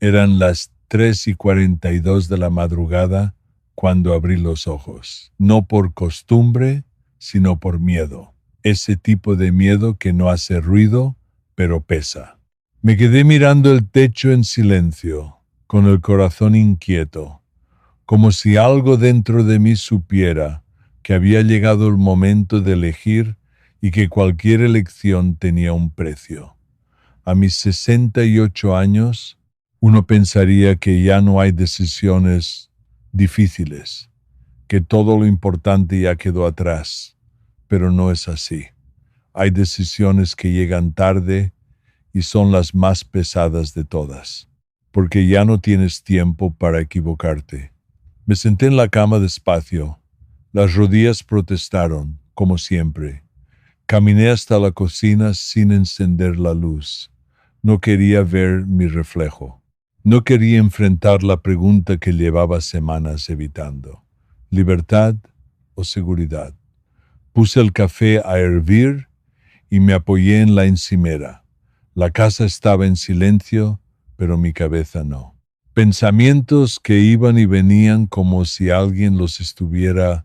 Eran las 3:42 de la madrugada cuando abrí los ojos. No por costumbre, sino por miedo. Ese tipo de miedo que no hace ruido, pero pesa. Me quedé mirando el techo en silencio, con el corazón inquieto, como si algo dentro de mí supiera que había llegado el momento de elegir y que cualquier elección tenía un precio. A mis 68 años, uno pensaría que ya no hay decisiones difíciles, que todo lo importante ya quedó atrás, pero no es así. Hay decisiones que llegan tarde y son las más pesadas de todas, porque ya no tienes tiempo para equivocarte. Me senté en la cama despacio. Las rodillas protestaron, como siempre. Caminé hasta la cocina sin encender la luz. No quería ver mi reflejo. No quería enfrentar la pregunta que llevaba semanas evitando. ¿Libertad o seguridad? Puse el café a hervir y me apoyé en la encimera. La casa estaba en silencio, pero mi cabeza no. Pensamientos que iban y venían como si alguien los estuviera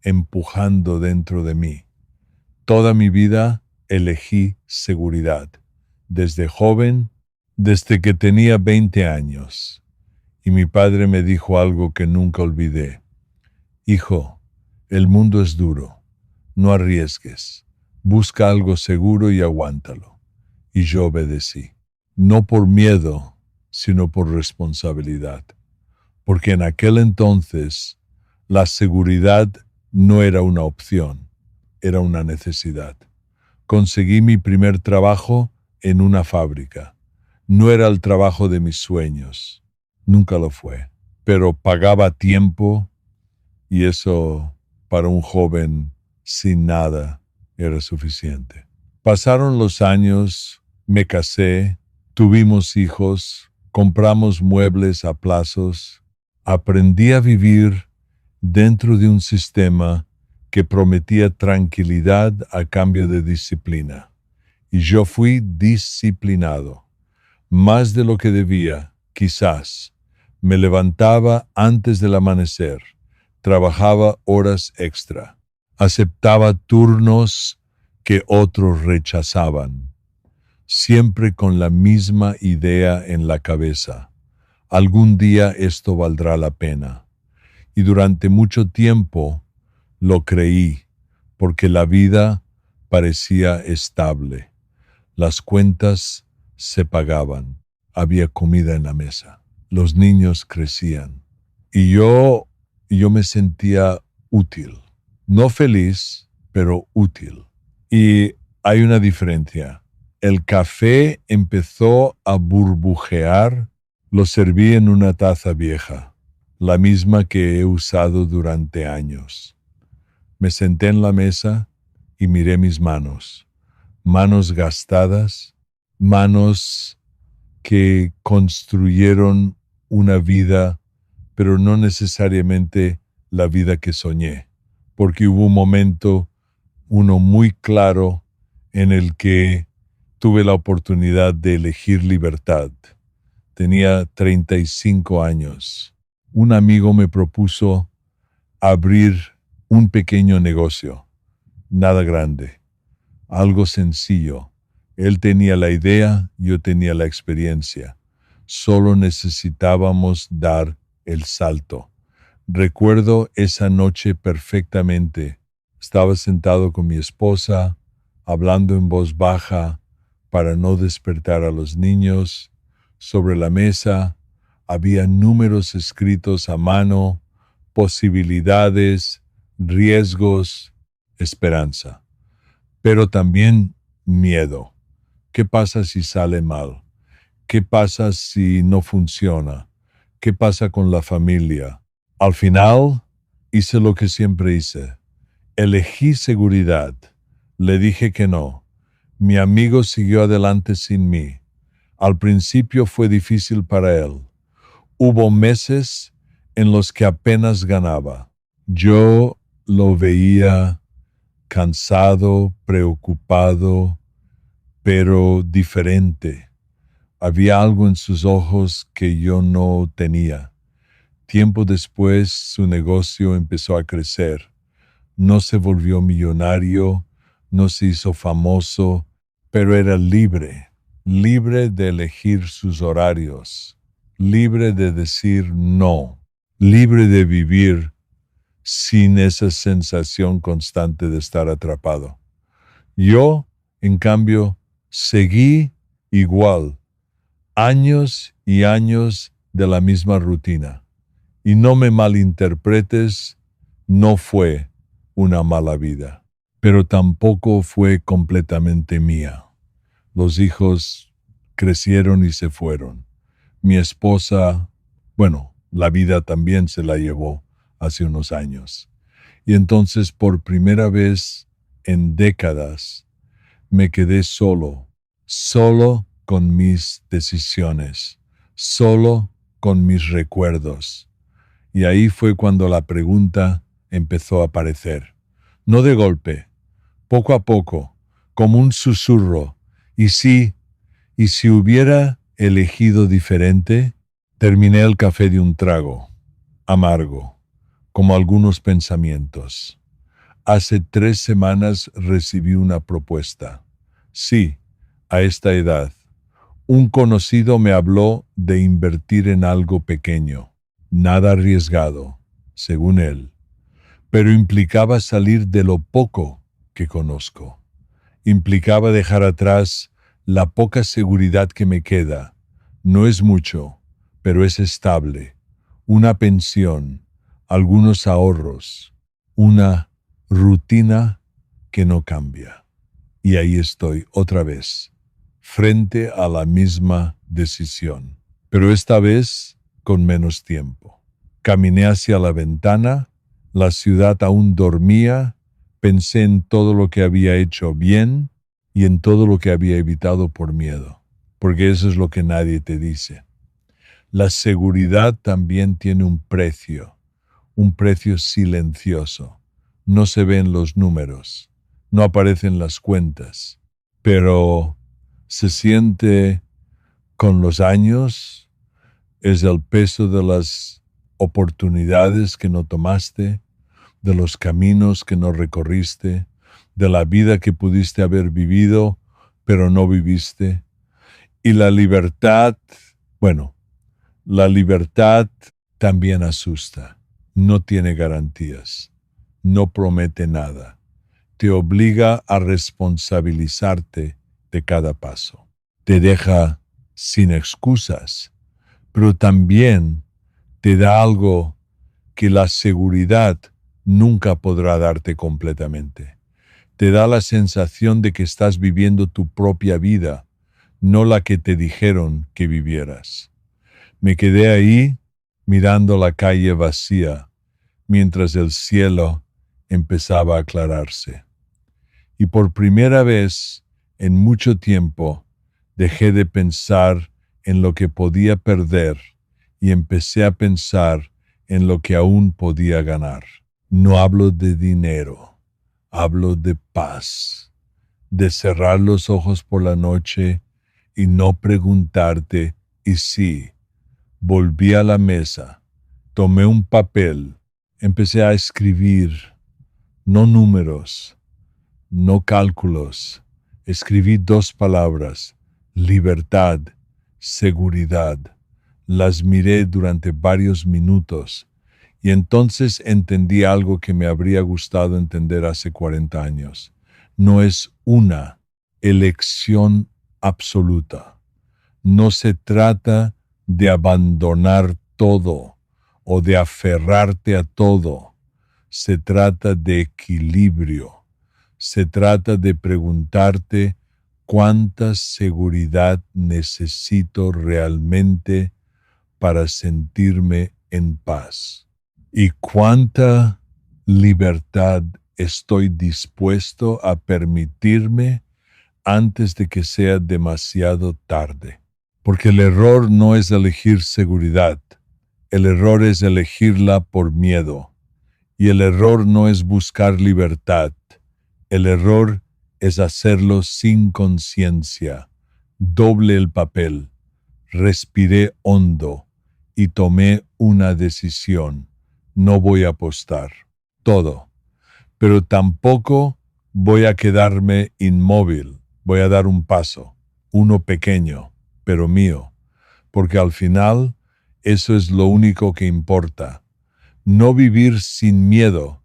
empujando dentro de mí. Toda mi vida elegí seguridad. Desde joven, desde que tenía 20 años. Y mi padre me dijo algo que nunca olvidé. Hijo, el mundo es duro. No arriesgues. Busca algo seguro y aguántalo. Y yo obedecí. No por miedo, sino por responsabilidad. Porque en aquel entonces la seguridad no era una opción, era una necesidad. Conseguí mi primer trabajo en una fábrica. No era el trabajo de mis sueños, nunca lo fue, pero pagaba tiempo y eso para un joven sin nada era suficiente. Pasaron los años, me casé, tuvimos hijos, compramos muebles a plazos, aprendí a vivir dentro de un sistema que prometía tranquilidad a cambio de disciplina. Y yo fui disciplinado, más de lo que debía, quizás. Me levantaba antes del amanecer, trabajaba horas extra, aceptaba turnos que otros rechazaban, siempre con la misma idea en la cabeza. Algún día esto valdrá la pena. Y durante mucho tiempo lo creí, porque la vida parecía estable. Las cuentas se pagaban, había comida en la mesa, los niños crecían. Y yo me sentía útil. No feliz, pero útil. Y hay una diferencia. El café empezó a burbujear, lo serví en una taza vieja, la misma que he usado durante años. Me senté en la mesa y miré mis manos. Manos gastadas, manos que construyeron una vida, pero no necesariamente la vida que soñé, porque hubo un momento, uno muy claro, en el que tuve la oportunidad de elegir libertad. Tenía 35 años. Un amigo me propuso abrir un pequeño negocio, nada grande, algo sencillo. Él tenía la idea, yo tenía la experiencia. Solo necesitábamos dar el salto. Recuerdo esa noche perfectamente. Estaba sentado con mi esposa, hablando en voz baja para no despertar a los niños. Sobre la mesa había números escritos a mano, posibilidades, riesgos, esperanza. Pero también miedo. ¿Qué pasa si sale mal? ¿Qué pasa si no funciona? ¿Qué pasa con la familia? Al final, hice lo que siempre hice. Elegí seguridad. Le dije que no. Mi amigo siguió adelante sin mí. Al principio fue difícil para él. Hubo meses en los que apenas ganaba. Yo lo veía cansado, preocupado, pero diferente. Había algo en sus ojos que yo no tenía. Tiempo después su negocio empezó a crecer. No se volvió millonario, no se hizo famoso, pero era libre, libre de elegir sus horarios, libre de decir no, libre de vivir sin esa sensación constante de estar atrapado. Yo, en cambio, seguí igual, años y años de la misma rutina. Y no me malinterpretes, no fue una mala vida, pero tampoco fue completamente mía. Los hijos crecieron y se fueron. Mi esposa, bueno, la vida también se la llevó hace unos años. Y entonces por primera vez en décadas me quedé solo, solo con mis decisiones, solo con mis recuerdos. Y ahí fue cuando la pregunta empezó a aparecer. No de golpe, poco a poco, como un susurro. ¿Y si hubiera elegido diferente? Terminé el café de un trago, amargo, como algunos pensamientos. Hace 3 semanas recibí una propuesta. Sí, a esta edad. Un conocido me habló de invertir en algo pequeño, nada arriesgado, según él, pero implicaba salir de lo poco que conozco. Implicaba dejar atrás la poca seguridad que me queda. No es mucho, pero es estable. Una pensión, algunos ahorros, una rutina que no cambia. Y ahí estoy otra vez, frente a la misma decisión, pero esta vez con menos tiempo. Caminé hacia la ventana, la ciudad aún dormía, pensé en todo lo que había hecho bien y en todo lo que había evitado por miedo, porque eso es lo que nadie te dice. La seguridad también tiene un precio silencioso. No se ven los números, no aparecen las cuentas, pero se siente con los años, es el peso de las oportunidades que no tomaste, de los caminos que no recorriste, de la vida que pudiste haber vivido, pero no viviste. Y la libertad, bueno, la libertad también asusta, no tiene garantías, no promete nada, te obliga a responsabilizarte de cada paso, te deja sin excusas, pero también te da algo que la seguridad nunca podrá darte completamente. Te da la sensación de que estás viviendo tu propia vida, no la que te dijeron que vivieras. Me quedé ahí mirando la calle vacía mientras el cielo empezaba a aclararse. Y por primera vez en mucho tiempo dejé de pensar en lo que podía perder y empecé a pensar en lo que aún podía ganar. No hablo de dinero, hablo de paz, de cerrar los ojos por la noche y no preguntarte ¿y si? Volví a la mesa, tomé un papel, empecé a escribir, no números, no cálculos. Escribí 2 palabras, libertad, seguridad. Las miré durante varios minutos y entonces entendí algo que me habría gustado entender hace 40 años. No es una elección absoluta. No se trata de abandonar todo o de aferrarte a todo. Se trata de equilibrio. Se trata de preguntarte cuánta seguridad necesito realmente para sentirme en paz y cuánta libertad estoy dispuesto a permitirme antes de que sea demasiado tarde. Porque el error no es elegir seguridad, el error es elegirla por miedo. Y el error no es buscar libertad, el error es hacerlo sin conciencia. Doble el papel. respiré hondo y tomé una decisión. No voy a apostar todo, pero tampoco voy a quedarme inmóvil. Voy a dar un paso, uno pequeño, pero mío, porque al final eso es lo único que importa. No vivir sin miedo,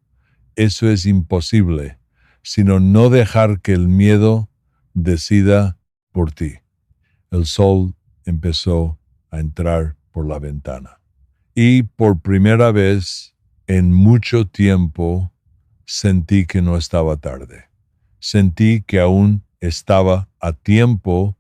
eso es imposible, sino no dejar que el miedo decida por ti. El sol empezó a entrar por la ventana. Y por primera vez en mucho tiempo sentí que no estaba tarde. Sentí que aún estaba a tiempo